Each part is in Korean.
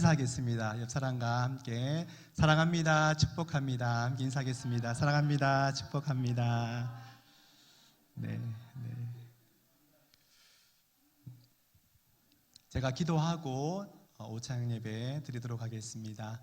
인사하겠습니다. 옆 사람과 함께 사랑합니다, 축복합니다. 함께 인사하겠습니다. 사랑합니다, 축복합니다. 네. 제가 기도하고 오찬 예배 드리도록 하겠습니다.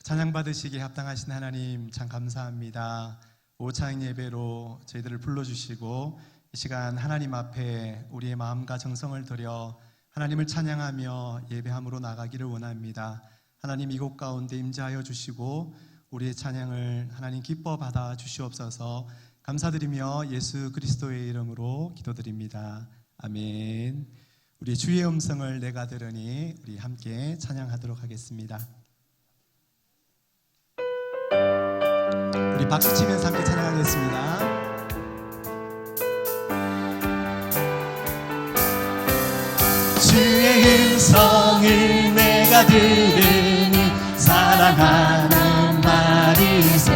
찬양 받으시기에 합당하신 하나님 참 감사합니다. 오찬 예배로 저희들을 불러주시고 이 시간 하나님 앞에 우리의 마음과 정성을 들여 하나님을 찬양하며 예배함으로 나가기를 원합니다. 하나님 이곳 가운데 임재하여 주시고 우리의 찬양을 하나님 기뻐 받아 주시옵소서. 감사드리며 예수 그리스도의 이름으로 기도드립니다. 아멘. 우리 주의 음성을 내가 들으니 우리 함께 찬양하도록 하겠습니다. 우리 박수 치면서 함께 찬양하겠습니다. 주의 음성을 내가 들으니 사랑하는 말이세.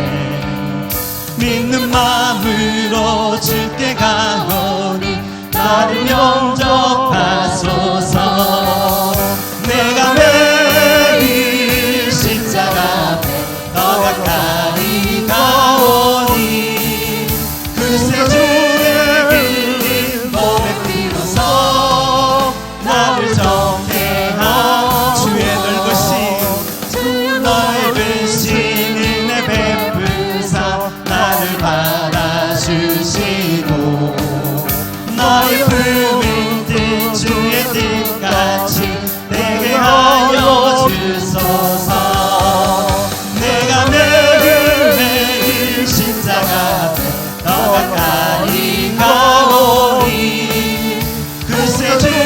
믿는 마음으로 주께 가오니 나를 영접하소서. 내가 매일 십자가 앞에 더 가까이 가오니 그새 주의 길린 몸에 피로써 나를 정케하. 주의 넓으신 은혜 베푸사 나를 바라주시고 너의 품은 뜻 주의 뜻같이 내게 하여 주소서. 내가 매일 십자가 앞에 더 가까이 가오니 그새 주의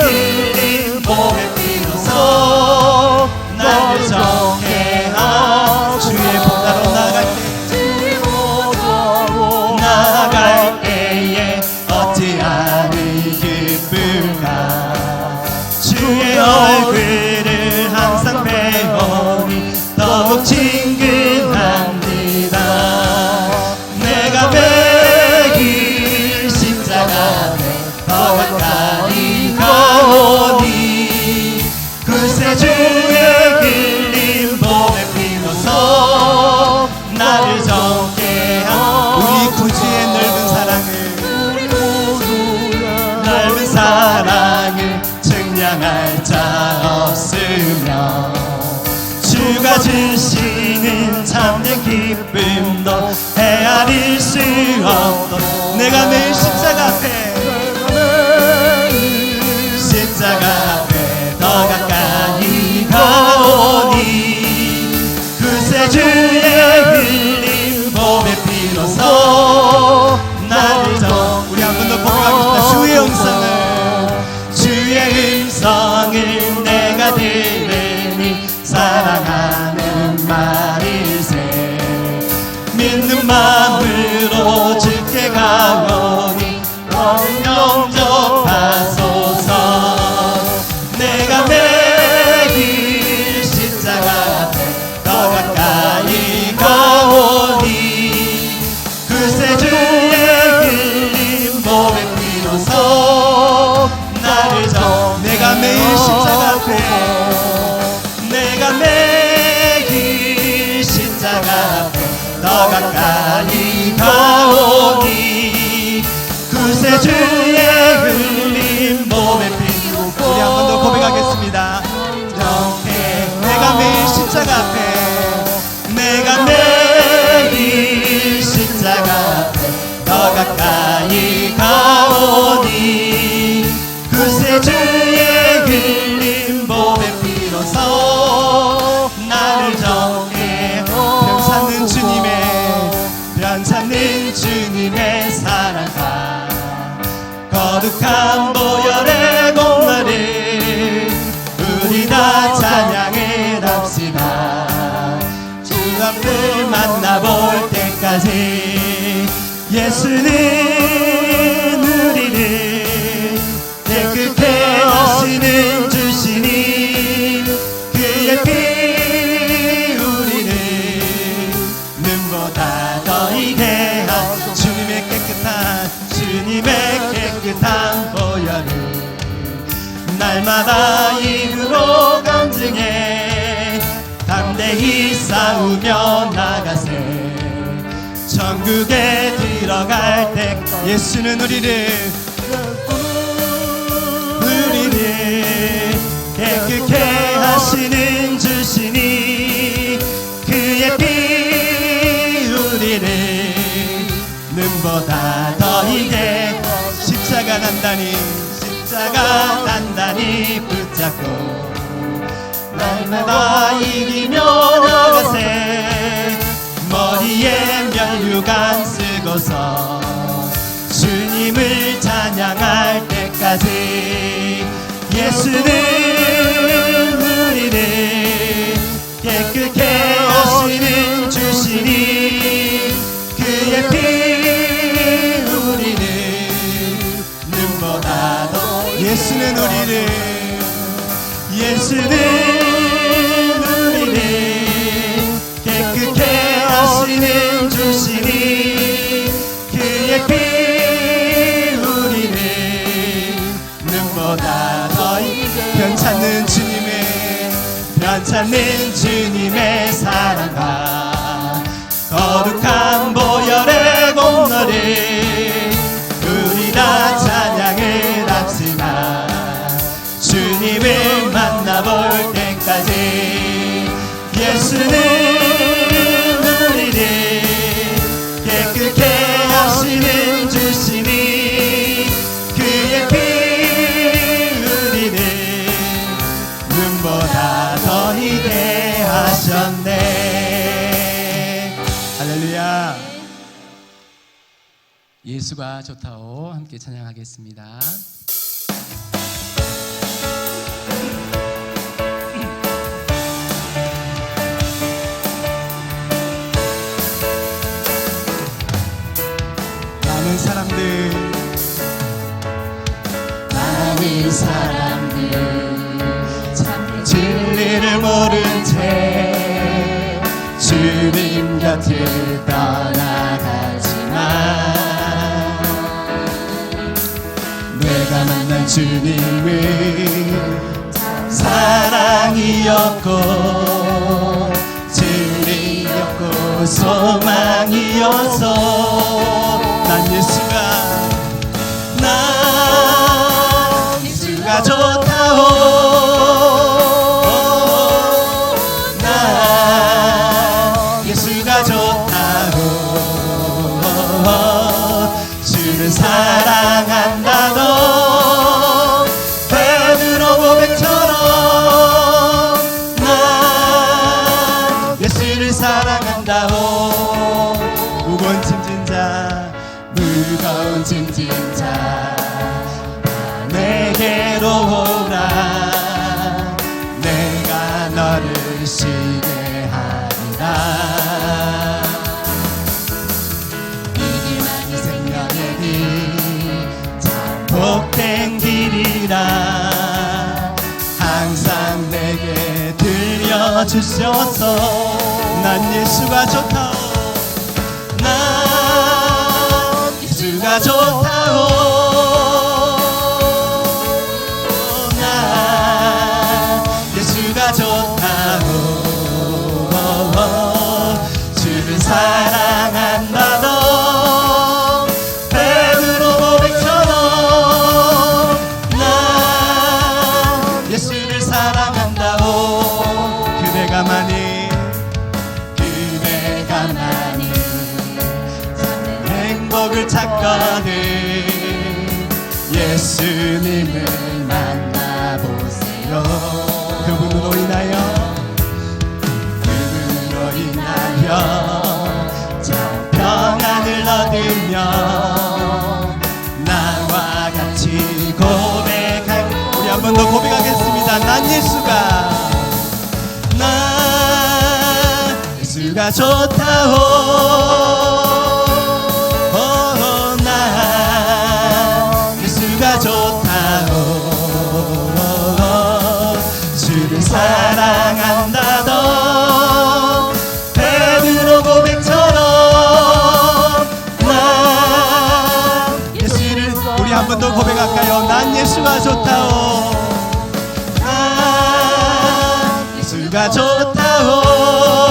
길린 몸에 피로써 나를 정케하. 주의 보다로 나갈 때에 어찌하니 기쁠까. 주의 얼굴을 항상 배우니 더욱 친근합니다. 내가 매일 십자가 앞에 더 가까이 가오니 그새 주의 길린 몸에 피로써 나를 정케하. 우리 구주의 넓은 사랑을 증량할 자 없으며 주가 주시는 참된 기쁨도 헤아릴 수 없도 내가 매일 십자가 앞에 더 가까이 가오니 그새 주의 흘린 몸에 피로써 나를 정. 우리 한 번 더 고백하겠습니다. 주의 음성을 내가 들으니 사랑하는 말일세. 믿는 마음으로 주께 가오니 너를 영접하소서. 내가 매일 십자가 앞에 더 가까이 가오니 그새 주의 길린 몸에 피로써 나를 정. 내가 매일 십자가 앞에 내가 매일 십자가 앞에 더 가까이 가오니 그새 주의 흘린 몸에 피로써. 우리 한 번 더 고백하겠습니다. 내가 매일 십자가 앞에 내가 매일 십자가 앞에 더 가까이 가오니 그새 주의 흘린 몸에 피로써 나를 정해. 변찮는 주님의 사랑과 거룩한 보혈의 공로를 우리 다 찬양해 합시다. 주 앞을 만나볼 때까지 예수는 우리를 깨끗게 하시는 주시니 그의 피 우리를 눈보다 더이게 한 주님의 깨끗한 보혈을 날마다 입으로 열심히 싸우며 나가세. 천국에 들어갈 때 예수는 우리를 깨끗게 하시는 주시니 그의 피 우리를 눈보다 더 이게 십자가 단단히 붙잡고 날마다 이기며 나가세. 머리에 면류관 쓰고서 주님을 찬양할 때까지 예수는 우리를 깨끗게 하시는 주시니 그의 피 우리를 눈보다 더 예수는 우리를 깨끗게 하시는 주시니 그의 피 우리를 눈보다 더 변찮는 주님의 사랑과 거룩한 보혈의 공로를 우리 다 찬양을 합시다. 주님을 만나볼 때까지 예수는 우리를 깨끗게 하시는 주시니 그의 피 우리를 눈보다 더 희게 하셨네. 할렐루야. 예수가 좋다오 함께 찬양하겠습니다. 많은 사람들 참 진리를 모른 채 주님 곁을 떠나가지만 내가 만난 주님은 사랑이었고 진리였고 소망이어서 난 예수가 좋다오. 난 예수가 좋다오. 주를 사랑한다고 베드로 고백처럼 난 예수를 사랑한다오. 무거운 짐진자 내게로 오라. 내가 너를 쉬게 하리라. 이 길만이 생명의 길 참 복된 길이라 항상 내게 들려주셔서 난 예수가 좋다오. 난 예수가 좋다오. 좋다고 주를 사랑한다던 베드로 고백처럼 난 예수를 사랑한다고. 그대가 만일 행복을 찾거든 예수님을 만나보세요. 그분으로 인하여 저 평안을 얻으며 나와 같이 고백할. 우리 한 번 더 고백하겠습니다. 난 예수가 좋다오. 난 예수가 좋다오. 주를 사랑한다던 베드로 고백처럼 난 예수를. 우리 한 번 더 고백할까요? 난 예수가 좋다오. 난 예수가 좋다오.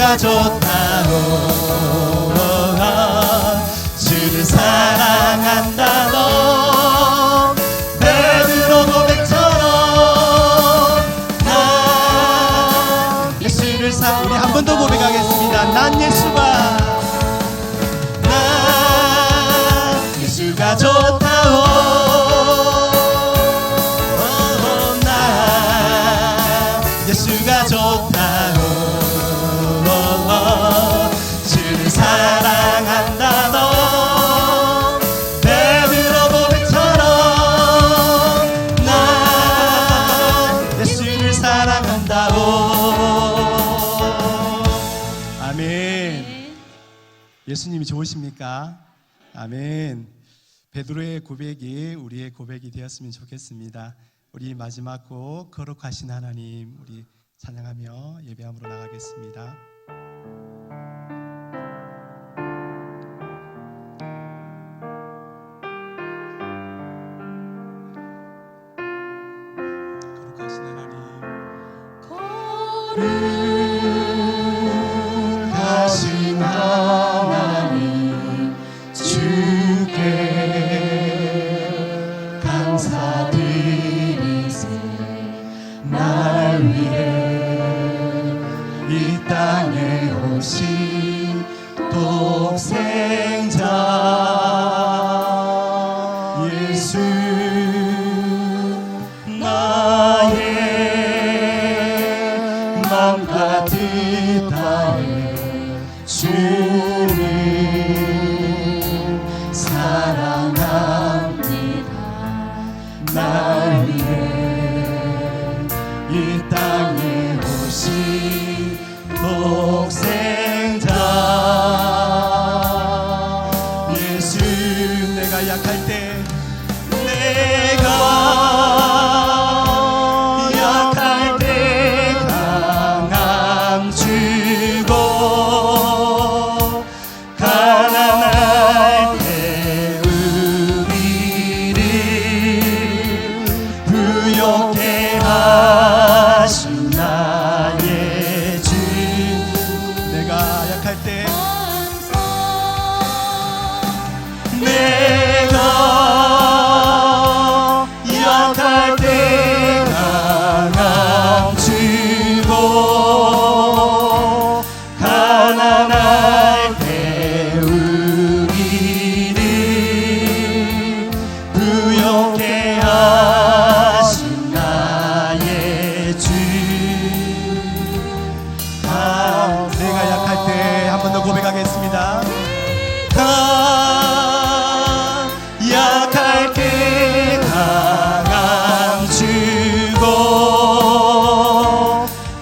예수가 좋다오 주를 사랑한다 너 베드로 고백처럼 난 예수를 우리 한 번 더 고백하겠습니다. 난 예수가 좋다오 난 예수가 좋다오 주를 사랑한다 너 베드로 고백처럼 난 예수를 사랑한다오. 아멘. 예수님이 좋으십니까? 아멘. 베드로의 고백이 우리의 고백이 되었으면 좋겠습니다. 우리 마지막 곡 거룩하신 하나님 우리 찬양하며 예배함으로 나가겠습니다. 거룩하신 하나님 거룩하신 하나님 주께 감사드리세 날 위해 이 땅에 오신 독생자 예수 나의 맘과 뜻 다해 주를 사랑합니다. 날 위해 이 땅에 오신 독생자 예수 내가 약할 때 강함 주고 가난할 때 우리를 부욕해 하신 나의 주 내가 약할 때 내가 약할 때 강함 주고 가난할 때 우리를 부욕해 하신 나의 주 내가 약할 때 한 번 더 고백하겠습니다. 약할 때 강함 주고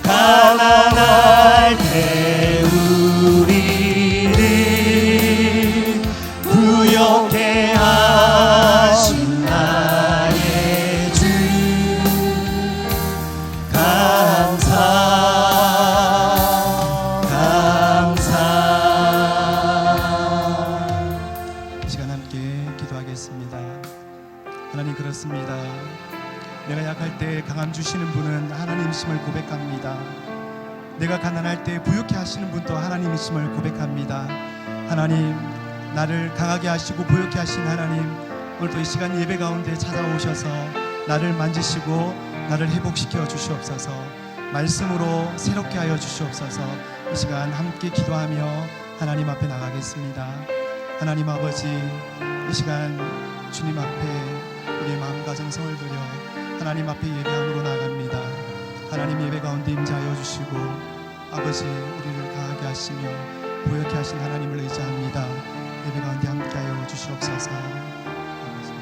가난할 때 우리를 부욕해 하신 나의 주 이 시간 함께 기도하겠습니다. 하나님 그렇습니다. 내가 약할 때 강함 주시는 분은 하나님이심을 고백합니다. 내가 가난할 때 부유케 하시는 분도 하나님이심을 고백합니다. 하나님 나를 강하게 하시고 부유케 하신 하나님 오늘도 이 시간 예배 가운데 찾아오셔서 나를 만지시고 나를 회복시켜 주시옵소서. 말씀으로 새롭게 하여 주시옵소서. 이 시간 함께 기도하며 하나님 앞에 나가겠습니다. 하나님 아버지 이 시간 주님 앞에 우리의 마음과 정성을 들여 하나님 앞에 예배함으로 나갑니다. 하나님 예배 가운데 임재하여 주시고 아버지 우리를 강하게 하시며 부욕케 하신 하나님을 의지합니다. 예배 가운데 함께하여 주시옵소서. 아버지.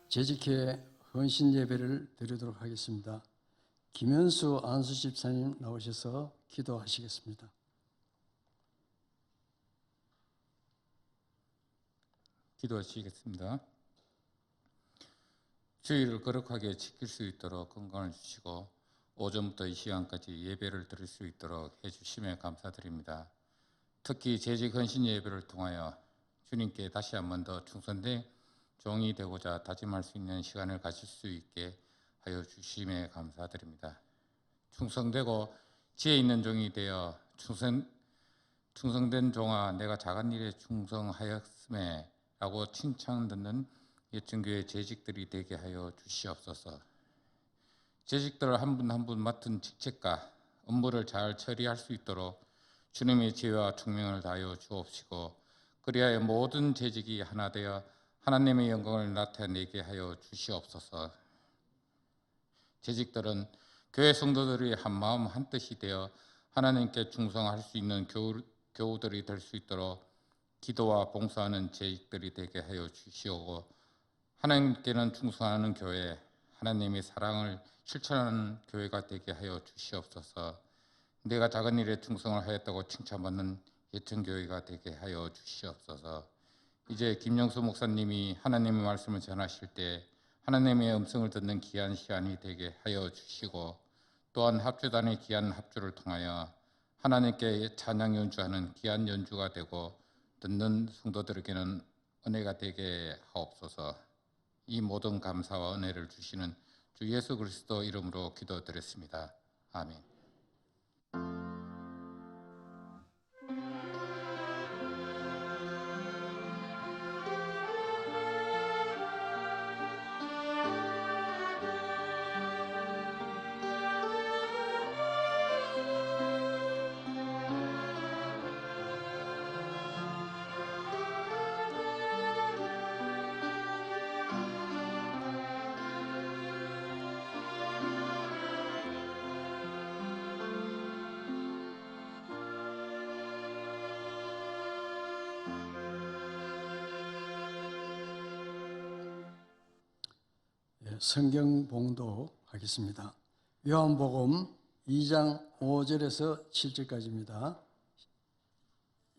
재직회 헌신 예배를 드리도록 하겠습니다. 김현수 안수 집사님 나오셔서 기도하시겠습니다. 기도하시겠습니다. 주의를 거룩하게 지킬 수 있도록 건강을 주시고 오전부터 이 시간까지 예배를 드릴 수 있도록 해주심에 감사드립니다. 특히 재직 헌신 예배를 통하여 주님께 다시 한 번 더 충성된 종이 되고자 다짐할 수 있는 시간을 가질 수 있게 하여 주심에 감사드립니다. 충성되고 지혜 있는 종이 되어 충성된 종아 내가 작은 일에 충성하였음에 라고 칭찬 듣는 예천교회 재직들이 되게 하여 주시옵소서. 재직들 한 분 한 분 맡은 직책과 업무를 잘 처리할 수 있도록 주님의 지혜와 총명을 다하여 주옵시고 그리하여 모든 재직이 하나 되어 하나님의 영광을 나타내게 하여 주시옵소서. 재직들은 교회 성도들이 한 마음 한 뜻이 되어 하나님께 충성할 수 있는 교우들이 될 수 있도록 기도와 봉사하는 재직들이 되게 하여 주시오고 하나님께는 충성하는 교회, 하나님의 사랑을 실천하는 교회가 되게 하여 주시옵소서. 내가 작은 일에 충성을 하였다고 칭찬받는 예천교회가 되게 하여 주시옵소서. 이제 김영수 목사님이 하나님의 말씀을 전하실 때 하나님의 음성을 듣는 귀한 시간이 되게 하여 주시고 또한 합주단의 귀한 합주를 통하여 하나님께 찬양 연주하는 귀한 연주가 되고 듣는 성도들에게는 은혜가 되게 하옵소서. 이 모든 감사와 은혜를 주시는 주 예수 그리스도 이름으로 기도드렸습니다. 아멘. 성경 봉독하겠습니다. 요한복음 2장 5절에서 7절까지입니다.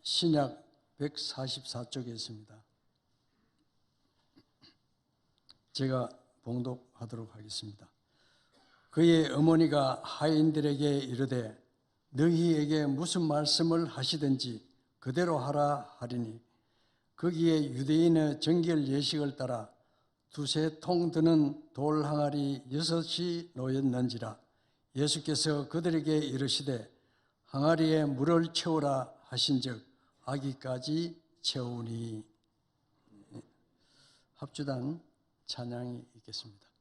신약 144쪽에 있습니다. 제가 봉독하도록 하겠습니다. 그의 어머니가 하인들에게 이르되 너희에게 무슨 말씀을 하시든지 그대로 하라 하리니 거기에 유대인의 정결 예식을 따라 두세 통 드는 돌 항아리 6이 놓였는지라. 예수께서 그들에게 이르시되 항아리에 물을 채우라 하신즉 아기까지 채우니. 합주단 찬양이 있겠습니다.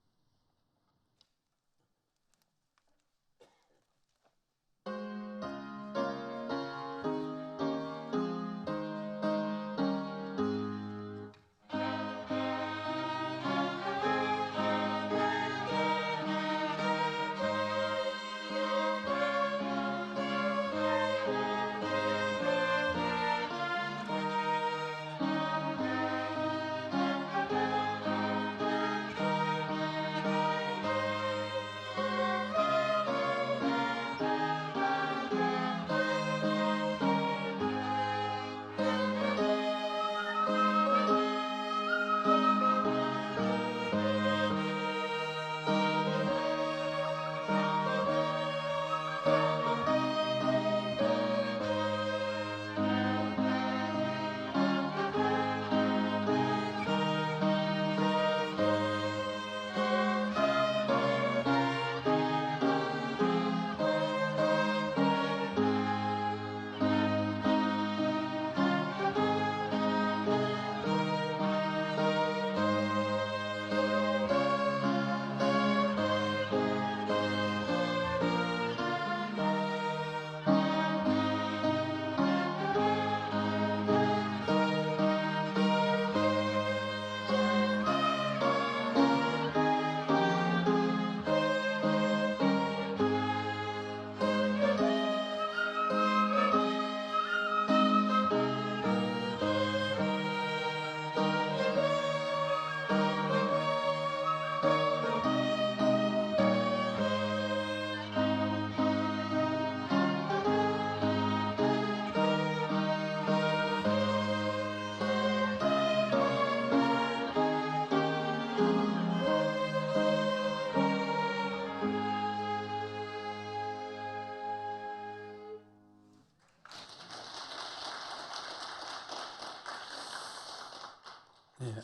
네,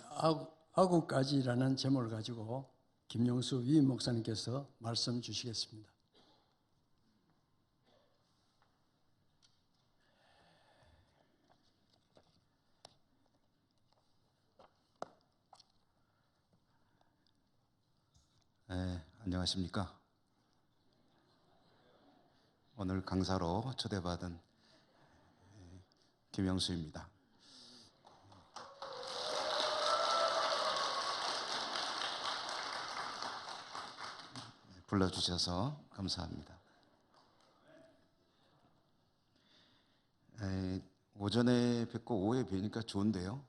아구까지라는 제목을 가지고 김용수 위임 목사님께서 말씀 주시겠습니다. 네, 안녕하십니까. 오늘 강사로 초대받은 김영수입니다. 불러주셔서 감사합니다. 오전에 뵙고 오후에 뵈니까 좋은데요.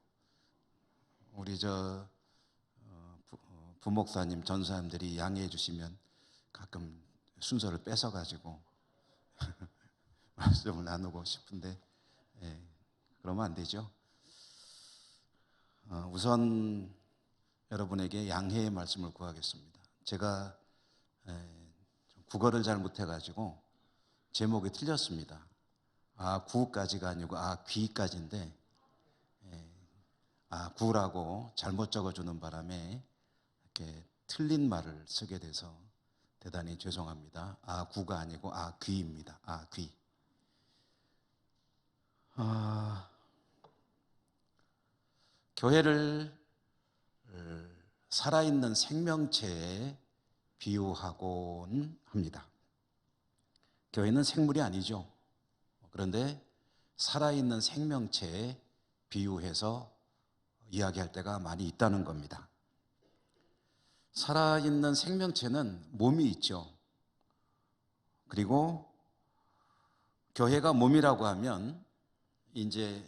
우리 부목사님, 전사님들이 양해해 주시면 가끔 순서를 뺏어가지고 말씀을 나누고 싶은데 그러면 안 되죠. 우선 여러분에게 양해의 말씀을 구하겠습니다. 제가 국어를 잘 못해가지고 제목이 틀렸습니다. 구까지가 아니고 귀까지인데 구라고 잘못 적어주는 바람에 이렇게 틀린 말을 쓰게 돼서 대단히 죄송합니다. 구가 아니고 귀입니다. 귀. 교회를 살아있는 생명체에 비유하곤 합니다. 교회는 생물이 아니죠. 그런데 살아있는 생명체에 비유해서 이야기할 때가 많이 있다는 겁니다. 살아있는 생명체는 몸이 있죠. 그리고 교회가 몸이라고 하면 이제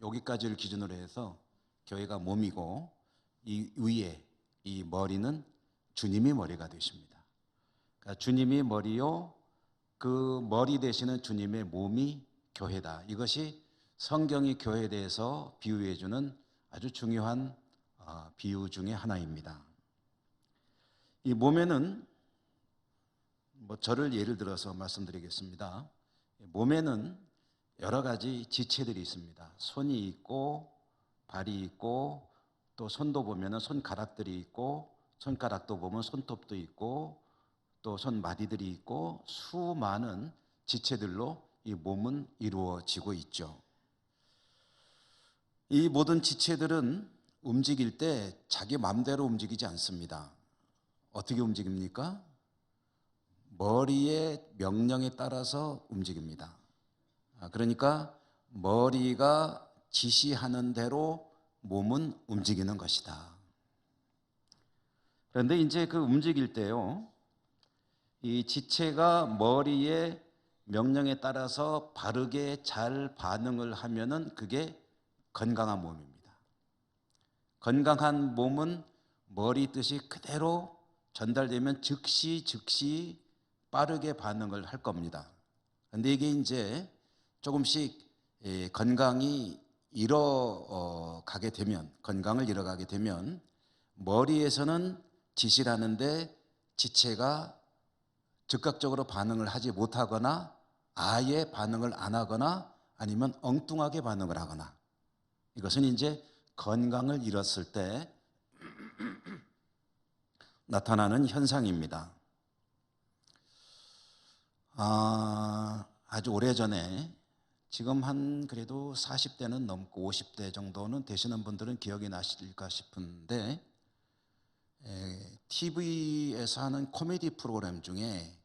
여기까지를 기준으로 해서 교회가 몸이고 이 위에 이 머리는 주님이 머리가 되십니다. 그러니까 주님이 머리요, 그 머리 되시는 주님의 몸이 교회다. 이것이 성경이 교회에 대해서 비유해 주는 아주 중요한 비유 중에 하나입니다. 이 몸에는 저를 예를 들어서 말씀드리겠습니다. 몸에는 여러 가지 지체들이 있습니다. 손이 있고 발이 있고 또 손도 보면은 손가락들이 있고 손가락도 보면 손톱도 있고 또 손마디들이 있고 수많은 지체들로 이 몸은 이루어지고 있죠. 이 모든 지체들은 움직일 때 자기 마음대로 움직이지 않습니다. 어떻게 움직입니까? 머리의 명령에 따라서 움직입니다. 그러니까 머리가 지시하는 대로 몸은 움직이는 것이다. 그런데 이제 그 움직일 때요, 이 지체가 머리의 명령에 따라서 바르게 잘 반응을 하면은 그게 건강한 몸입니다. 건강한 몸은 머리 뜻이 그대로 전달되면 즉시 빠르게 반응을 할 겁니다. 그런데 이게 이제 조금씩 건강을 잃어가게 되면 머리에서는 지시를 하는데 지체가 즉각적으로 반응을 하지 못하거나 아예 반응을 안 하거나 아니면 엉뚱하게 반응을 하거나, 이것은 이제 건강을 잃었을 때 나타나는 현상입니다. 아주 오래전에, 지금 한 그래도 40대는 넘고 50대 정도는 되시는 분들은 기억이 나실까 싶은데, TV에서 하는 코미디 프로그램 중에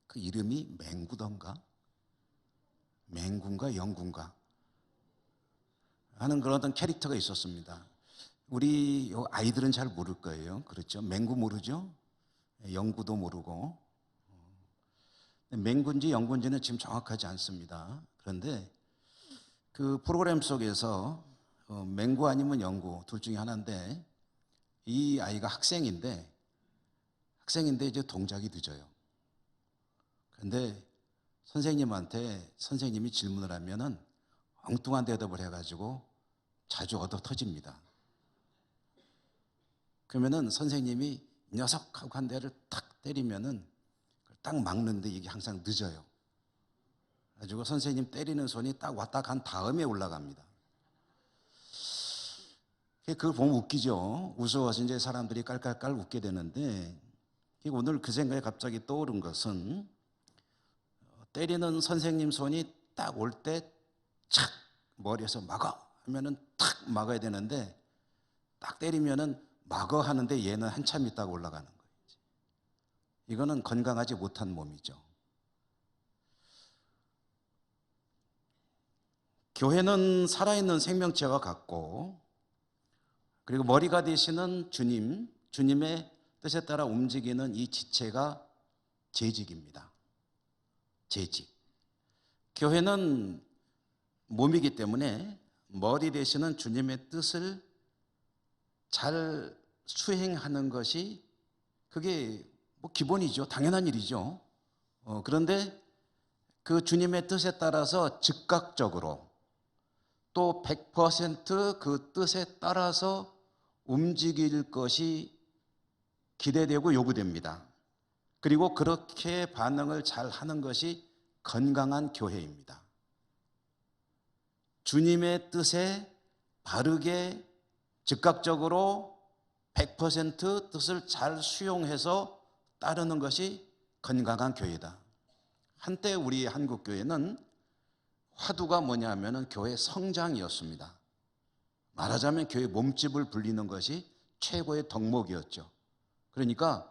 그 이름이 맹구던가 맹군가 영군가 하는 그런 어떤 캐릭터가 있었습니다. 우리 아이들은 잘 모를 거예요. 그렇죠? 맹구 모르죠? 영구도 모르고. 맹군지 영군지는 지금 정확하지 않습니다. 그런데 그 프로그램 속에서 맹구 아니면 영구 둘 중에 하나인데, 이 아이가 학생인데 이제 동작이 늦어요. 그런데 선생님이 질문을 하면은 엉뚱한 대답을 해가지고 자주 얻어 터집니다. 그러면은 선생님이 이 녀석하고 한 대를 탁 때리면은 딱 막는데 이게 항상 늦어요. 그래가지고 선생님 때리는 손이 딱 왔다 간 다음에 올라갑니다. 그걸 보면 웃기죠. 웃어서 이제 사람들이 깔깔깔 웃게 되는데, 오늘 그 생각이 갑자기 떠오른 것은, 때리는 선생님 손이 딱 올 때 착 머리에서 막아 하면은 탁 막아야 되는데, 딱 때리면은 막아 하는데 얘는 한참 있다가 올라가는 거예요. 이거는 건강하지 못한 몸이죠. 교회는 살아있는 생명체와 같고, 그리고 머리가 되시는 주님, 주님의 뜻에 따라 움직이는 이 지체가 재직입니다. 재직. 교회는 몸이기 때문에 머리 되시는 주님의 뜻을 잘 수행하는 것이 그게 뭐 기본이죠. 당연한 일이죠. 그런데 그 주님의 뜻에 따라서 즉각적으로 또 100% 그 뜻에 따라서 움직일 것이 기대되고 요구됩니다. 그리고 그렇게 반응을 잘 하는 것이 건강한 교회입니다. 주님의 뜻에 바르게 즉각적으로 100% 뜻을 잘 수용해서 따르는 것이 건강한 교회다. 한때 우리 한국교회는 화두가 뭐냐면은 교회 성장이었습니다. 말하자면 교회 몸집을 불리는 것이 최고의 덕목이었죠. 그러니까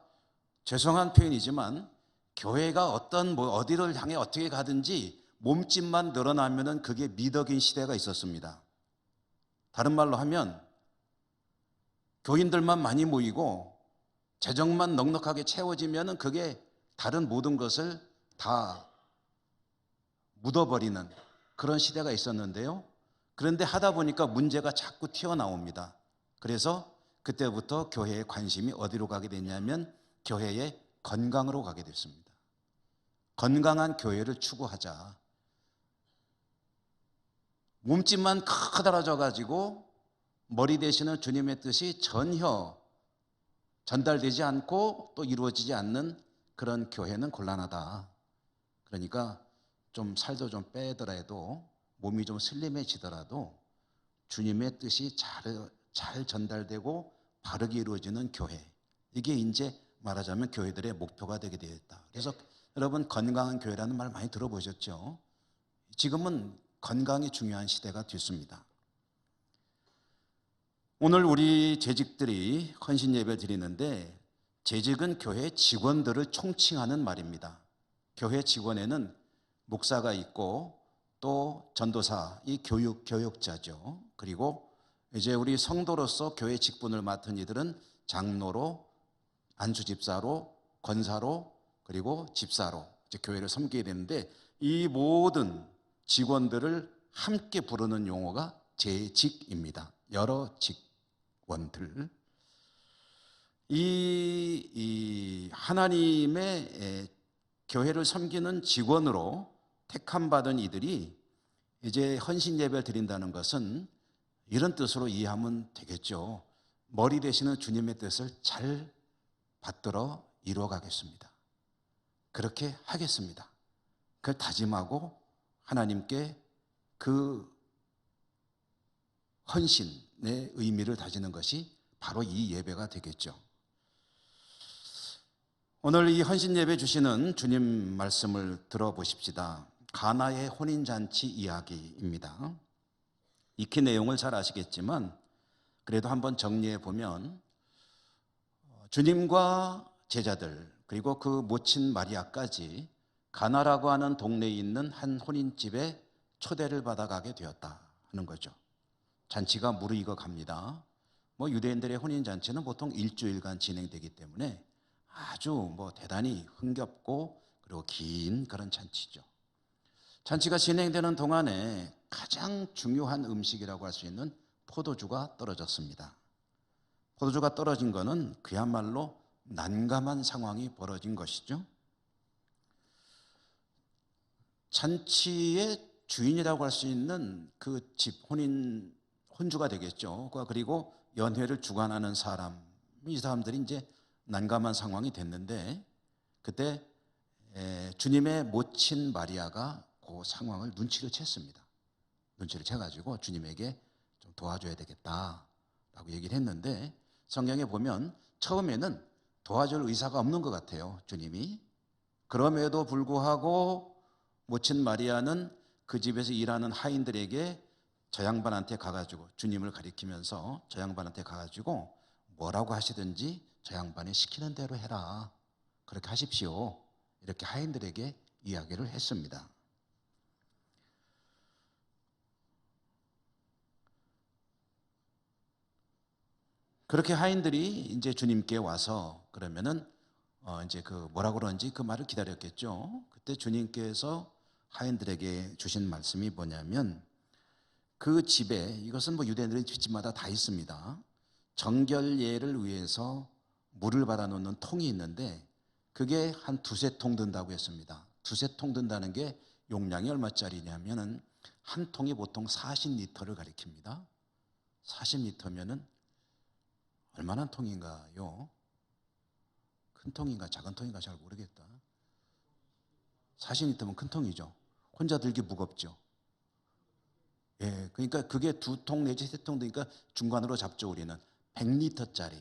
죄송한 표현이지만 교회가 어디를 향해 어떻게 가든지 몸집만 늘어나면은 그게 미덕인 시대가 있었습니다. 다른 말로 하면 교인들만 많이 모이고 재정만 넉넉하게 채워지면은 그게 다른 모든 것을 다 묻어버리는 그런 시대가 있었는데요. 그런데 하다 보니까 문제가 자꾸 튀어나옵니다. 그래서 그때부터 교회의 관심이 어디로 가게 됐냐면 교회의 건강으로 가게 됐습니다. 건강한 교회를 추구하자. 몸집만 커다라져 가지고 머리 되시는 주님의 뜻이 전혀 전달되지 않고 또 이루어지지 않는 그런 교회는 곤란하다. 그러니까 좀 살도 좀 빼더라도 몸이 좀 슬림해지더라도 주님의 뜻이 잘 전달되고 바르게 이루어지는 교회, 이게 이제 말하자면 교회들의 목표가 되게 되었다. 그래서 여러분 건강한 교회라는 말 많이 들어보셨죠? 지금은 건강이 중요한 시대가 됐습니다. 오늘 우리 재직들이 헌신 예배 드리는데 재직은 교회 직원들을 총칭하는 말입니다. 교회 직원에는 목사가 있고 또 전도사, 이 교육자죠. 그리고 이제 우리 성도로서 교회 직분을 맡은 이들은 장로로, 안수집사로, 권사로, 그리고 집사로 이제 교회를 섬기게 되는데 이 모든 직원들을 함께 부르는 용어가 재직입니다. 여러 직원들. 이 하나님의 교회를 섬기는 직원으로 택함받은 이들이 이제 헌신 예배를 드린다는 것은 이런 뜻으로 이해하면 되겠죠. 머리 되시는 주님의 뜻을 잘 받들어 이루어가겠습니다. 그렇게 하겠습니다. 그걸 다짐하고 하나님께 그 헌신의 의미를 다지는 것이 바로 이 예배가 되겠죠. 오늘 이 헌신 예배 주시는 주님 말씀을 들어보십시다. 가나의 혼인잔치 이야기입니다. 익히 내용을 잘 아시겠지만 그래도 한번 정리해 보면 주님과 제자들 그리고 그 모친 마리아까지 가나라고 하는 동네에 있는 한 혼인집에 초대를 받아가게 되었다 하는 거죠. 잔치가 무르익어 갑니다. 유대인들의 혼인잔치는 보통 일주일간 진행되기 때문에 아주 대단히 흥겹고 그리고 긴 그런 잔치죠. 잔치가 진행되는 동안에 가장 중요한 음식이라고 할 수 있는 포도주가 떨어졌습니다. 포도주가 떨어진 것은 그야말로 난감한 상황이 벌어진 것이죠. 잔치의 주인이라고 할 수 있는 그 집 혼주가 되겠죠. 그리고 연회를 주관하는 사람, 이 사람들이 이제 난감한 상황이 됐는데 그때 주님의 모친 마리아가 그 상황을 눈치를 챘습니다. 눈치를 채가지고 주님에게 좀 도와줘야 되겠다라고 라고 얘기를 했는데 성경에 보면 처음에는 도와줄 의사가 없는 것 같아요, 주님이. 그럼에도 불구하고 모친 마리아는 그 집에서 일하는 하인들에게 저 양반한테 가가지고, 주님을 가리키면서 저 양반한테 가가지고 뭐라고 하시든지 저 양반이 시키는 대로 해라, 그렇게 하십시오, 이렇게 하인들에게 이야기를 했습니다. 그렇게 하인들이 이제 주님께 와서 그러면은 이제 그 뭐라 그러는지 그 말을 기다렸겠죠. 그때 주님께서 하인들에게 주신 말씀이 뭐냐면, 그 집에, 이것은 뭐 유대인들의 집집마다 다 있습니다, 정결예를 위해서 물을 받아 놓는 통이 있는데 그게 한 두세 통 든다고 했습니다. 두세 통 든다는 게 용량이 얼마짜리냐면은 한 통이 보통 40리터를 가리킵니다. 40리터면은 얼마나 통인가요? 큰 통인가 작은 통인가 잘 모르겠다. 40리터면 큰 통이죠. 혼자 들기 무겁죠. 예, 그러니까 그게 두 통 내지 세 통 되니까 중간으로 잡죠. 우리는 100리터짜리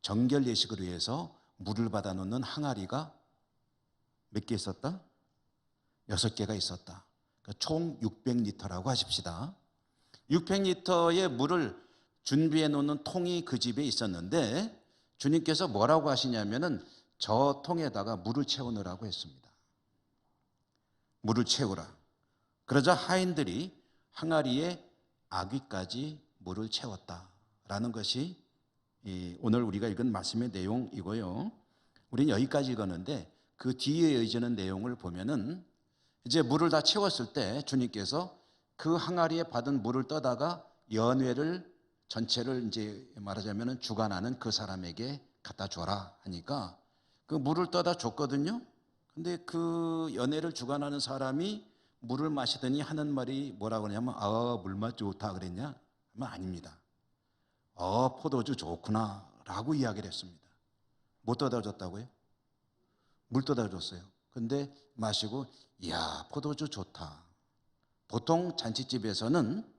정결 예식을 위해서 물을 받아 놓는 항아리가 몇 개 있었다? 6개가 있었다. 그러니까 총 600리터라고 하십시다. 600리터의 물을 준비해 놓는 통이 그 집에 있었는데 주님께서 뭐라고 하시냐면은 저 통에다가 물을 채우느라고 했습니다. 물을 채우라. 그러자 하인들이 항아리에 아귀까지 물을 채웠다라는 것이 오늘 우리가 읽은 말씀의 내용이고요. 우리는 여기까지 읽었는데 그 뒤에 이어지는 내용을 보면은 이제 물을 다 채웠을 때 주님께서 그 항아리에 받은 물을 떠다가 연회를 전체를 이제 말하자면은 주관하는 그 사람에게 갖다 줘라 하니까 그 물을 떠다 줬거든요. 근데 그 연회를 주관하는 사람이 물을 마시더니 하는 말이 뭐라고 그러냐면 물맛 좋다 그랬냐? 하면 아닙니다. 포도주 좋구나 라고 이야기를 했습니다. 뭐 떠다 줬다고요? 물 떠다 줬어요. 근데 마시고 이야 포도주 좋다. 보통 잔치집에서는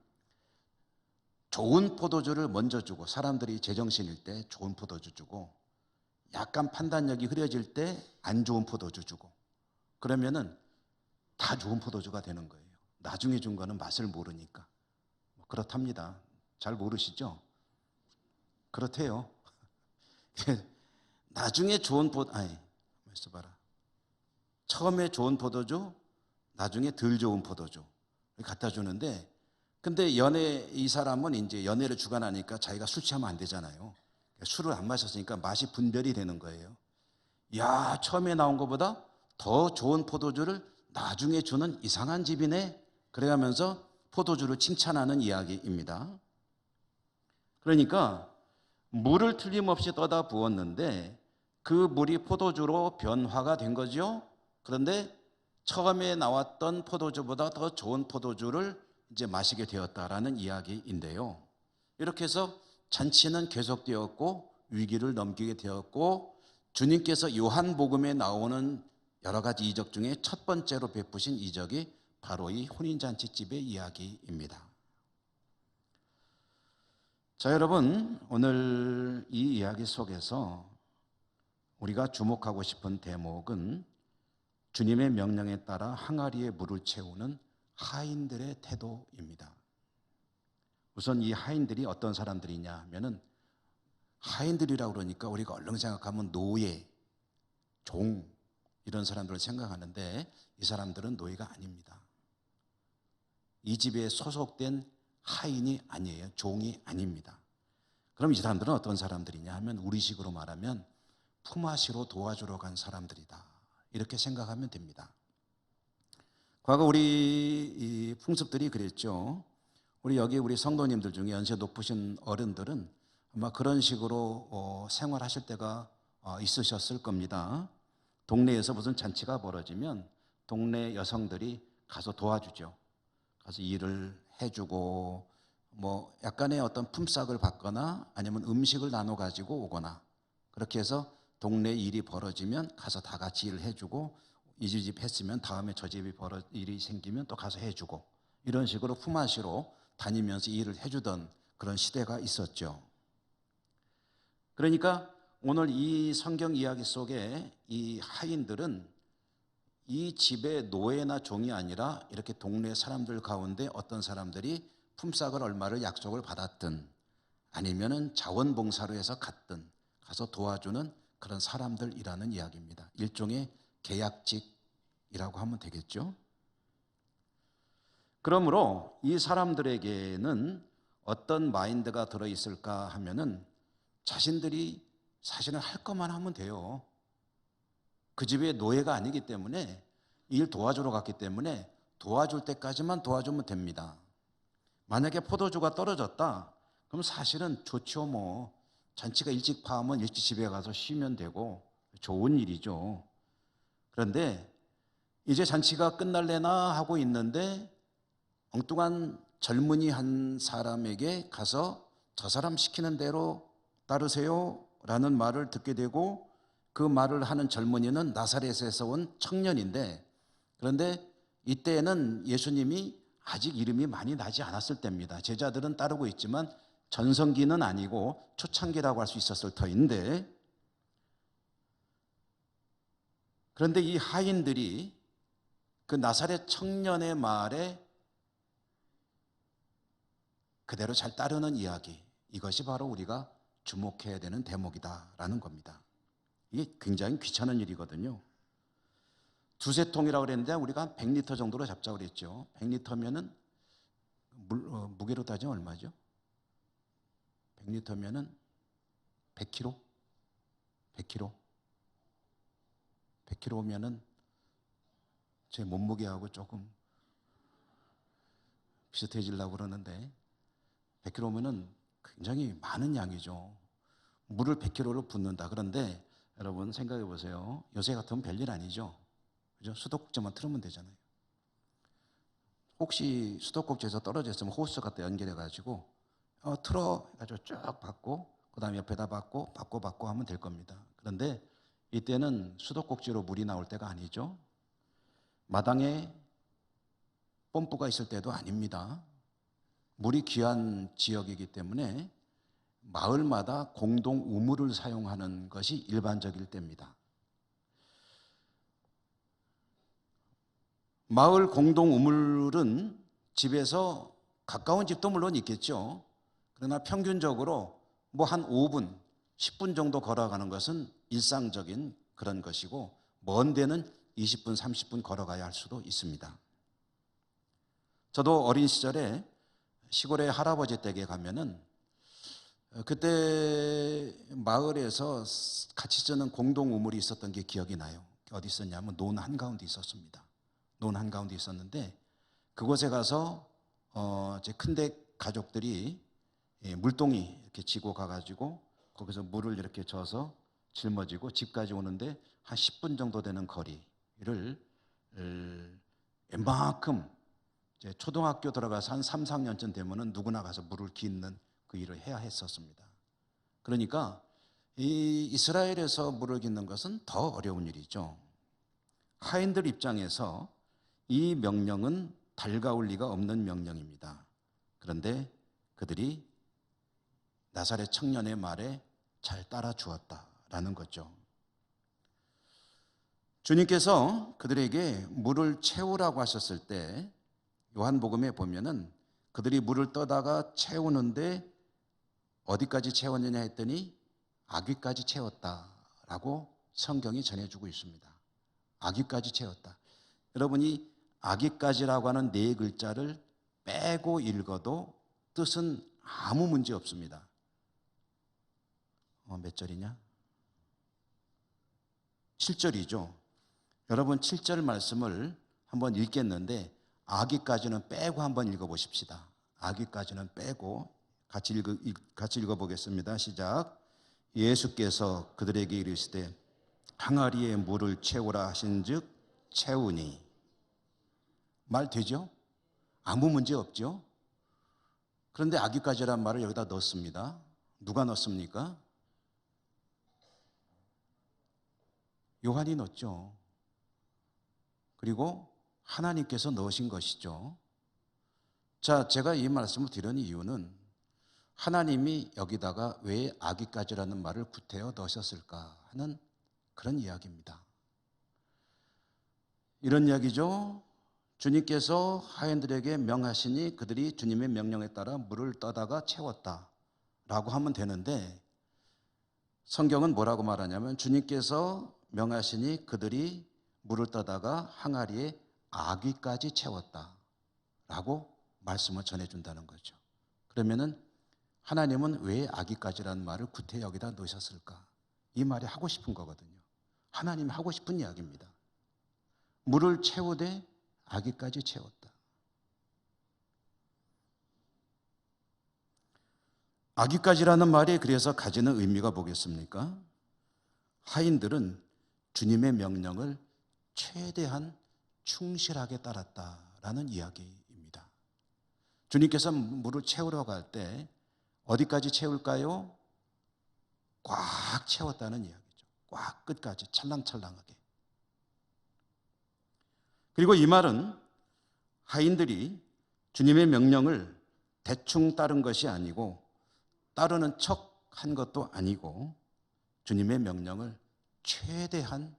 좋은 포도주를 먼저 주고, 사람들이 제정신일 때 좋은 포도주 주고, 약간 판단력이 흐려질 때 안 좋은 포도주 주고, 그러면은 다 좋은 포도주가 되는 거예요. 나중에 준 거는 맛을 모르니까. 그렇답니다. 잘 모르시죠? 그렇대요. 나중에 좋은 봐라. 처음에 좋은 포도주, 나중에 덜 좋은 포도주 갖다 주는데, 근데 이 사람은 이제 연애를 주관하니까 자기가 술 취하면 안 되잖아요. 술을 안 마셨으니까 맛이 분별이 되는 거예요. 야, 처음에 나온 것보다 더 좋은 포도주를 나중에 주는 이상한 집이네. 그래가면서 포도주를 칭찬하는 이야기입니다. 그러니까 물을 틀림없이 떠다 부었는데 그 물이 포도주로 변화가 된 거죠. 그런데 처음에 나왔던 포도주보다 더 좋은 포도주를 이제 마시게 되었다라는 이야기인데요. 이렇게 해서 잔치는 계속되었고 위기를 넘기게 되었고, 주님께서 요한복음에 나오는 여러 가지 이적 중에 첫 번째로 베푸신 이적이 바로 이 혼인잔치집의 이야기입니다. 자, 여러분, 오늘 이 이야기 속에서 우리가 주목하고 싶은 대목은 주님의 명령에 따라 항아리에 물을 채우는 하인들의 태도입니다. 우선 이 하인들이 어떤 사람들이냐 하면은, 하인들이라고 그러니까 우리가 얼른 생각하면 노예, 종 이런 사람들을 생각하는데 이 사람들은 노예가 아닙니다. 이 집에 소속된 하인이 아니에요. 종이 아닙니다. 그럼 이 사람들은 어떤 사람들이냐 하면 우리식으로 말하면 품앗이로 도와주러 간 사람들이다, 이렇게 생각하면 됩니다. 과거 우리 이 풍습들이 그랬죠. 우리 성도님들 중에 연세 높으신 어른들은 아마 그런 식으로 생활하실 때가 있으셨을 겁니다. 동네에서 무슨 잔치가 벌어지면 동네 여성들이 가서 도와주죠. 가서 일을 해주고 뭐 약간의 어떤 품삯을 받거나 아니면 음식을 나눠 가지고 오거나, 그렇게 해서 동네 일이 벌어지면 가서 다 같이 일을 해주고, 이 집 했으면 다음에 저 집이 일이 생기면 또 가서 해주고, 이런 식으로 품앗이로 다니면서 일을 해주던 그런 시대가 있었죠. 그러니까 오늘 이 성경 이야기 속에 이 하인들은 이 집의 노예나 종이 아니라 이렇게 동네 사람들 가운데 어떤 사람들이 품삯을 얼마를 약속을 받았든 아니면은 자원봉사로 해서 갔든 가서 도와주는 그런 사람들이라는 이야기입니다. 일종의 계약직이라고 하면 되겠죠. 그러므로 이 사람들에게는 어떤 마인드가 들어있을까 하면은 자신들이 사실은 할 것만 하면 돼요. 그 집의 노예가 아니기 때문에 일 도와주러 갔기 때문에 도와줄 때까지만 도와주면 됩니다. 만약에 포도주가 떨어졌다 그럼 사실은 좋죠. 뭐 잔치가 일찍 파면 일찍 집에 가서 쉬면 되고 좋은 일이죠. 그런데 이제 잔치가 끝날래나 하고 있는데 엉뚱한 젊은이 한 사람에게 가서 저 사람 시키는 대로 따르세요 라는 말을 듣게 되고, 그 말을 하는 젊은이는 나사렛에서 온 청년인데, 그런데 이때에는 예수님이 아직 이름이 많이 나지 않았을 때입니다. 제자들은 따르고 있지만 전성기는 아니고 초창기라고 할 수 있었을 터인데, 그런데 이 하인들이 그 나사렛 청년의 말에 그대로 잘 따르는 이야기, 이것이 바로 우리가 주목해야 되는 대목이다라는 겁니다. 이게 굉장히 귀찮은 일이거든요. 두세 통이라고 그랬는데 우리가 한 100리터 정도로 잡자고 그랬죠. 100리터면은 무게로 따지면 얼마죠? 100리터면은 100kg? 100kg? 100kg면은 제 몸무게하고 조금 비슷해지려고 그러는데 100kg면은 굉장히 많은 양이죠. 물을 100kg로 붓는다. 그런데 여러분 생각해 보세요. 요새 같으면 별일 아니죠. 그죠? 수도꼭지만 틀으면 되잖아요. 혹시 수도꼭지에서 떨어졌으면 호스 갖다 연결해 가지고 틀어 해가지고 쭉 받고 그 다음에 옆에다 받고 하면 될 겁니다. 그런데 이때는 수도꼭지로 물이 나올 때가 아니죠. 마당에 펌프가 있을 때도 아닙니다. 물이 귀한 지역이기 때문에 마을마다 공동 우물을 사용하는 것이 일반적일 때입니다. 마을 공동 우물은 집에서 가까운 집도 물론 있겠죠. 그러나 평균적으로 뭐 한 5분, 10분 정도 걸어가는 것은 일상적인 그런 것이고, 먼 데는 20분, 30분 걸어가야 할 수도 있습니다. 저도 어린 시절에 시골의 할아버지 댁에 가면은 그때 마을에서 같이 쓰는 공동 우물이 있었던 게 기억이 나요. 어디 있었냐면 논 한가운데 있었습니다. 논 한가운데 있었는데 그곳에 가서 제 큰댁 가족들이 물동이 이렇게 지고 가가지고 거기서 물을 이렇게 져서 짊어지고 집까지 오는데 한 10분 정도 되는 거리를 웬만큼 이제 초등학교 들어가서 한 3, 4학년쯤 되면은 누구나 가서 물을 깃는 그 일을 해야 했었습니다. 그러니까 이 이스라엘에서 물을 깃는 것은 더 어려운 일이죠. 하인들 입장에서 이 명령은 달가울 리가 없는 명령입니다. 그런데 그들이 나사렛 청년의 말에 잘 따라 주었다라는 거죠. 주님께서 그들에게 물을 채우라고 하셨을 때 요한복음에 보면은 그들이 물을 떠다가 채우는데 어디까지 채웠느냐 했더니 아귀까지 채웠다라고 성경이 전해주고 있습니다. 아귀까지 채웠다. 여러분이 아귀까지라고 하는 네 글자를 빼고 읽어도 뜻은 아무 문제 없습니다. 몇 절이냐? 7절이죠. 여러분 7절 말씀을 한번 읽겠는데 아귀까지는 빼고 한번 읽어보십시다. 아귀까지는 빼고 같이 읽어보겠습니다. 시작. 예수께서 그들에게 이르시되 항아리에 물을 채우라 하신즉 채우니. 말 되죠? 아무 문제 없죠? 그런데 아귀까지란 말을 여기다 넣습니다. 누가 넣습니까? 요한이 넣었죠. 그리고 하나님께서 넣으신 것이죠. 자, 제가 이 말씀을 드리는 이유는 하나님이 여기다가 왜 아기까지라는 말을 구태여 넣으셨을까 하는 그런 이야기입니다. 이런 이야기죠. 주님께서 하인들에게 명하시니 그들이 주님의 명령에 따라 물을 떠다가 채웠다 라고 하면 되는데, 성경은 뭐라고 말하냐면 주님께서 명하시니 그들이 물을 떠다가 항아리에 아귀까지 채웠다 라고 말씀을 전해준다는 거죠. 그러면은 하나님은 왜 아귀까지라는 말을 구태여 여기다 놓으셨을까? 이 말이 하고 싶은 거거든요. 하나님이 하고 싶은 이야기입니다. 물을 채우되 아귀까지 채웠다. 아귀까지라는 말이 그래서 가지는 의미가 뭐겠습니까? 하인들은 주님의 명령을 최대한 충실하게 따랐다라는 이야기입니다. 주님께서 물을 채우러 갈 때 어디까지 채울까요? 꽉 채웠다는 이야기죠. 꽉 끝까지 찰랑찰랑하게. 그리고 이 말은 하인들이 주님의 명령을 대충 따른 것이 아니고 따르는 척 한 것도 아니고 주님의 명령을 최대한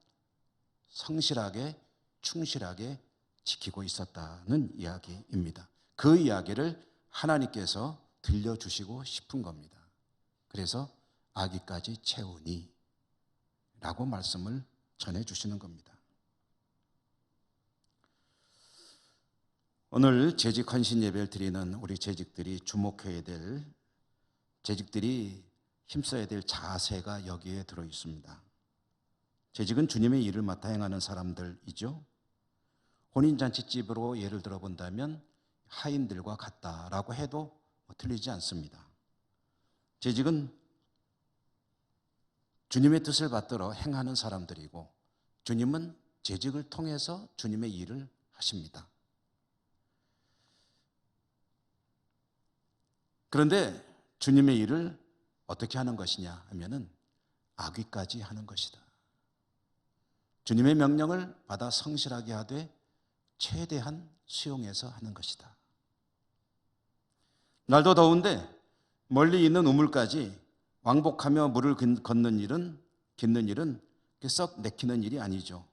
성실하게 충실하게 지키고 있었다는 이야기입니다. 그 이야기를 하나님께서 들려주시고 싶은 겁니다. 그래서 아기까지 채우니 라고 말씀을 전해주시는 겁니다. 오늘 재직 헌신 예배를 드리는 우리 재직들이 주목해야 될, 재직들이 힘써야 될 자세가 여기에 들어 있습니다. 재직은 주님의 일을 맡아 행하는 사람들이죠. 혼인잔치집으로 예를 들어 본다면 하인들과 같다라고 해도 틀리지 않습니다. 재직은 주님의 뜻을 받들어 행하는 사람들이고 주님은 재직을 통해서 주님의 일을 하십니다. 그런데 주님의 일을 어떻게 하는 것이냐 하면은 아귀까지 하는 것이다. 주님의 명령을 받아 성실하게 하되 최대한 수용해서 하는 것이다. 날도 더운데 멀리 있는 우물까지 왕복하며 물을 깃는 일은 썩 내키는 일이 아니죠.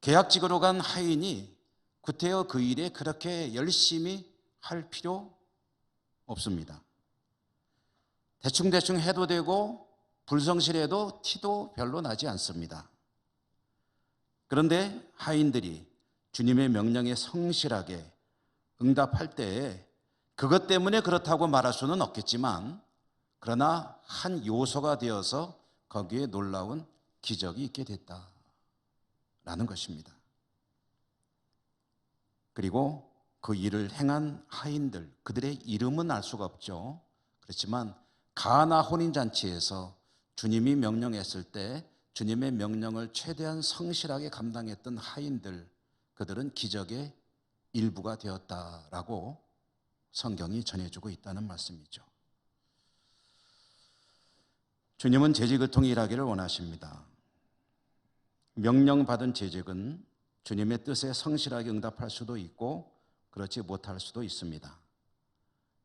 계약직으로 간 하인이 구태여 그 일에 그렇게 열심히 할 필요 없습니다. 대충대충 해도 되고 불성실해도 티도 별로 나지 않습니다. 그런데 하인들이 주님의 명령에 성실하게 응답할 때에 그것 때문에 그렇다고 말할 수는 없겠지만, 그러나 한 요소가 되어서 거기에 놀라운 기적이 있게 됐다라는 것입니다. 그리고 그 일을 행한 하인들, 그들의 이름은 알 수가 없죠. 그렇지만 가나 혼인잔치에서 주님이 명령했을 때 주님의 명령을 최대한 성실하게 감당했던 하인들, 그들은 기적의 일부가 되었다라고 성경이 전해주고 있다는 말씀이죠. 주님은 재직을 통해 일하기를 원하십니다. 명령받은 재직은 주님의 뜻에 성실하게 응답할 수도 있고 그렇지 못할 수도 있습니다.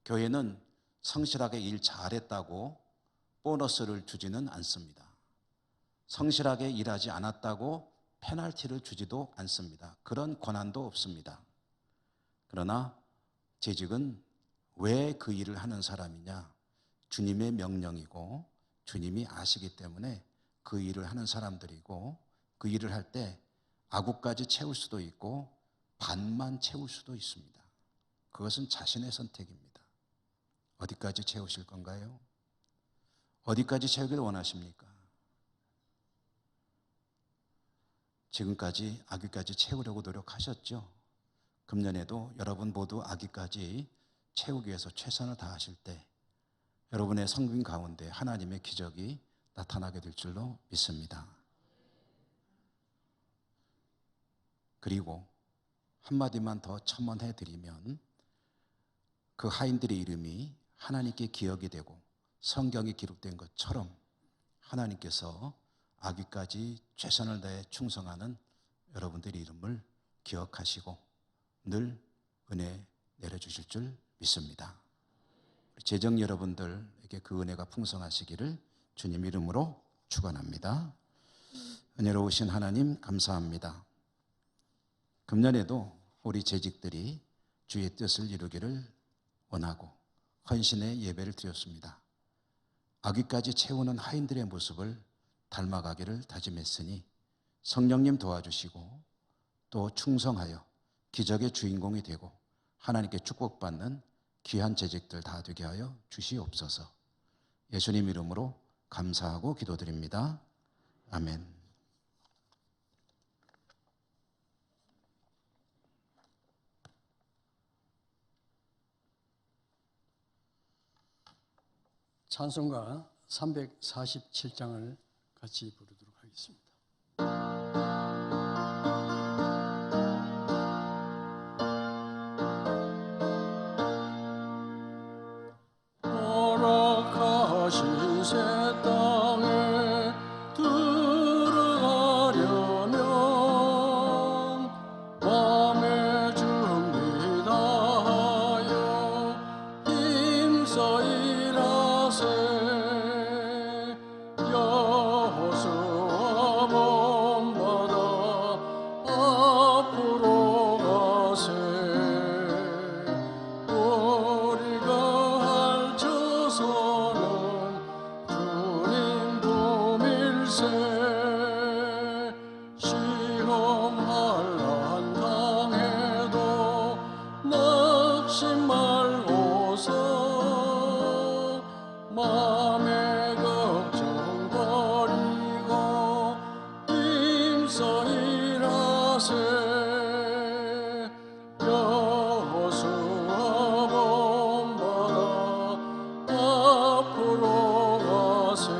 교회는 성실하게 일 잘했다고 보너스를 주지는 않습니다. 성실하게 일하지 않았다고 페널티를 주지도 않습니다. 그런 권한도 없습니다. 그러나 재직은 왜 그 일을 하는 사람이냐? 주님의 명령이고 주님이 아시기 때문에 그 일을 하는 사람들이고, 그 일을 할 때 아구까지 채울 수도 있고 반만 채울 수도 있습니다. 그것은 자신의 선택입니다. 어디까지 채우실 건가요? 어디까지 채우기를 원하십니까? 지금까지 아귀까지 채우려고 노력하셨죠? 금년에도 여러분 모두 아귀까지 채우기 위해서 최선을 다하실 때 여러분의 성공 가운데 하나님의 기적이 나타나게 될 줄로 믿습니다. 그리고 한마디만 더 첨언해 드리면, 그 하인들의 이름이 하나님께 기억이 되고 성경에 기록된 것처럼 하나님께서 아귀까지 최선을 다해 충성하는 여러분들의 이름을 기억하시고 늘 은혜 내려주실 줄 믿습니다. 재정 여러분들에게 그 은혜가 풍성하시기를 주님 이름으로 축원합니다. 은혜로우신 하나님 감사합니다. 금년에도 우리 재직들이 주의 뜻을 이루기를 원하고 헌신의 예배를 드렸습니다. 아귀까지 채우는 하인들의 모습을 닮아가기를 다짐했으니 성령님 도와주시고 또 충성하여 기적의 주인공이 되고 하나님께 축복받는 귀한 재직들 다 되게 하여 주시옵소서. 예수님 이름으로 감사하고 기도드립니다. 아멘. 찬송가 347장을 같이 부르도록 하겠습니다. 허락하신 새 땅에 들어가려면 마음의 준비 다하여 힘써 일하세. 여호수아 본받아 앞으로 가세. 우리가 할 저서는 주님 품일세. 시험 환난 당해도 낙심 말고서 마음의 걱정 버리고 힘써 일하세. 여호수아 본받아 앞으로 가세.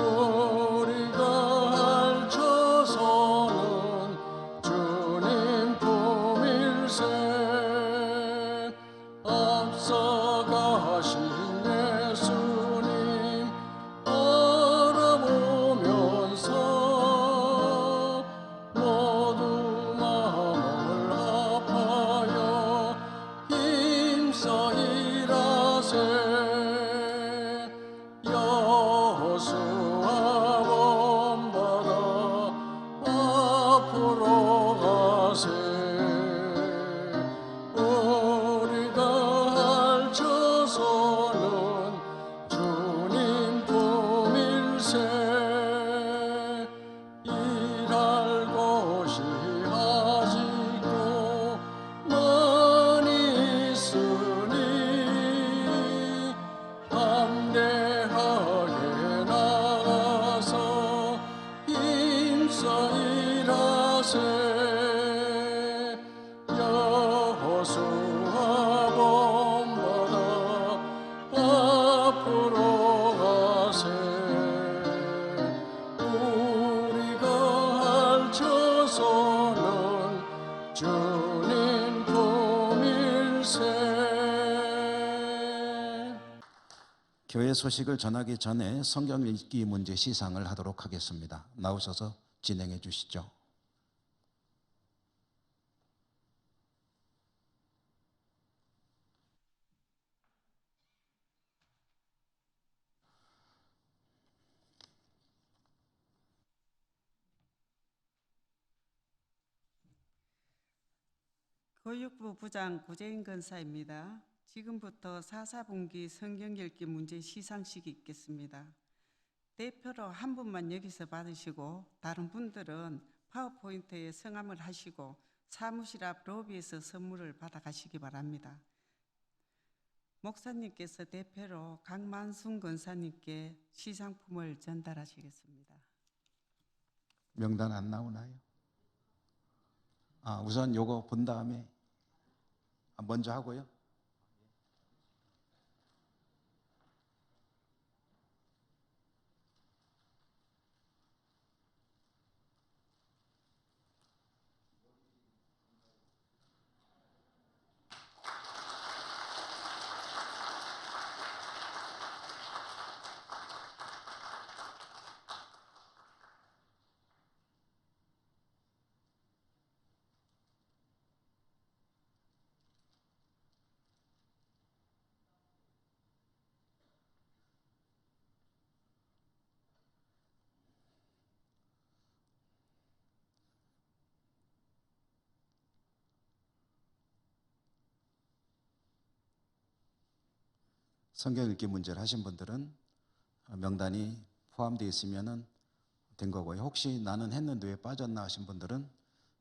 우리가 할 저서는 주님 품일세. 앞서가신 예수님 바라보면서 모두 마음을 합하여 힘써 일하세. 여호수아 본받아 앞으로 가세. 우리가 할 저서는 주님 품일세. 일할 곳이 아직도 많이 있으니 담대하게 나가서 힘써 일하세. 여호수아 본받아 앞으로 가세. 우리가 할 저서는 주님 품일세. 교회 소식을 전하기 전에 성경 읽기 문제 시상을 하도록 하겠습니다. 나오셔서 진행해 주시죠. 교육부 부장 고재인 권사입니다. 지금부터 4분기 성경 읽기 문제 시상식이 있겠습니다. 대표로 한 분만 여기서 받으시고 다른 분들은 파워포인트에 성함을 하시고 사무실 앞 로비에서 선물을 받아가시기 바랍니다. 목사님께서 대표로 강만순 권사님께 시상품을 전달하시겠습니다. 명단 안 나오나요? 우선 요거 본 다음에 먼저 하고요. 성경 읽기 문제를 하신 분들은 명단이 포함되어 있으면 된 거고요. 혹시 나는 했는데 왜 빠졌나 하신 분들은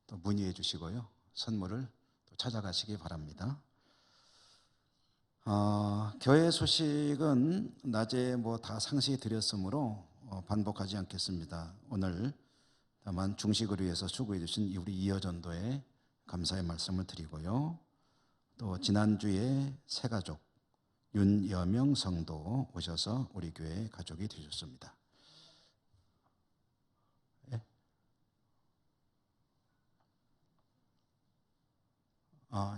또 문의해 주시고요. 선물을 또 찾아가시기 바랍니다. 교회 소식은 낮에 뭐 다 상세히 드렸으므로 반복하지 않겠습니다. 오늘 다만 중식을 위해서 수고해 주신 우리 이여전도에 감사의 말씀을 드리고요. 또 지난주에 새가족 윤여명 성도 오셔서 우리 교회 가족이 되셨습니다. 예?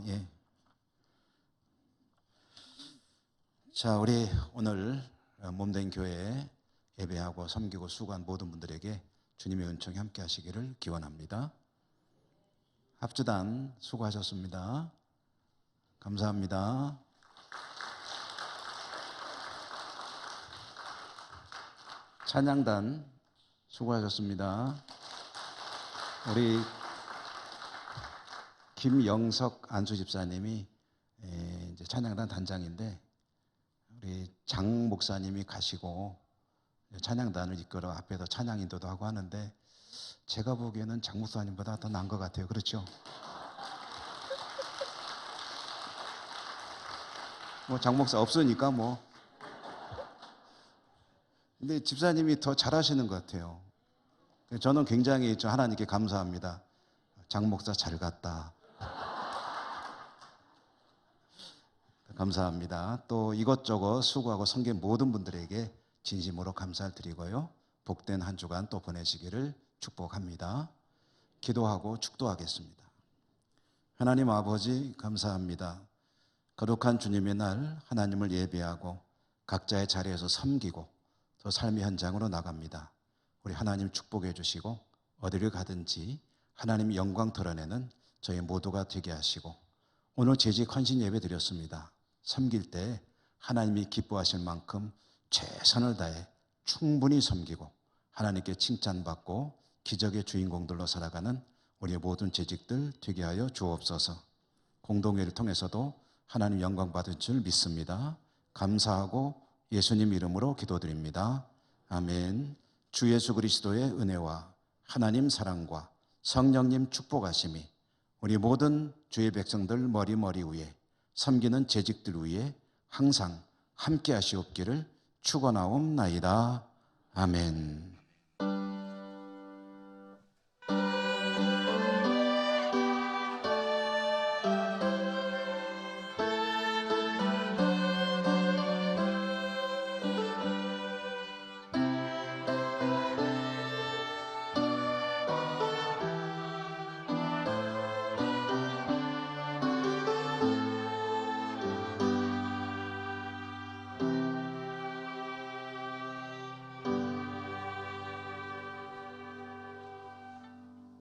예. 자, 우리 오늘 몸된 교회에 예배하고 섬기고 수고한 모든 분들에게 주님의 은총이 함께 하시기를 기원합니다. 합주단 수고하셨습니다. 감사합니다. 찬양단 수고하셨습니다. 우리 김영석 안수 집사님이 이제 찬양단 단장인데 우리 장 목사님이 가시고 찬양단을 이끌어 앞에서 찬양 인도도 하고 하는데 제가 보기에는 장 목사님보다 더 나은 것 같아요. 그렇죠? 뭐 장 목사 없으니까 뭐. 근데 집사님이 더 잘하시는 것 같아요. 저는 굉장히 하나님께 감사합니다. 장 목사 잘 갔다. 감사합니다. 또 이것저것 수고하고 섬긴 모든 분들에게 진심으로 감사를 드리고요. 복된 한 주간 또 보내시기를 축복합니다. 기도하고 축도하겠습니다. 하나님 아버지 감사합니다. 거룩한 주님의 날 하나님을 예배하고 각자의 자리에서 섬기고 또 삶의 현장으로 나갑니다. 우리 하나님 축복해 주시고 어디를 가든지 하나님의 영광 드러내는 저희 모두가 되게 하시고 오늘 재직 헌신 예배 드렸습니다. 섬길 때 하나님이 기뻐하실 만큼 최선을 다해 충분히 섬기고 하나님께 칭찬받고 기적의 주인공들로 살아가는 우리의 모든 재직들 되게 하여 주옵소서. 공동회를 통해서도 하나님 영광 받을 줄 믿습니다. 감사하고 예수님 이름으로 기도드립니다. 아멘. 주 예수 그리스도의 은혜와 하나님 사랑과 성령님 축복하심이 우리 모든 주의 백성들 머리 위에 섬기는 재직들 위에 항상 함께 하시옵기를 축원하옵나이다. 아멘.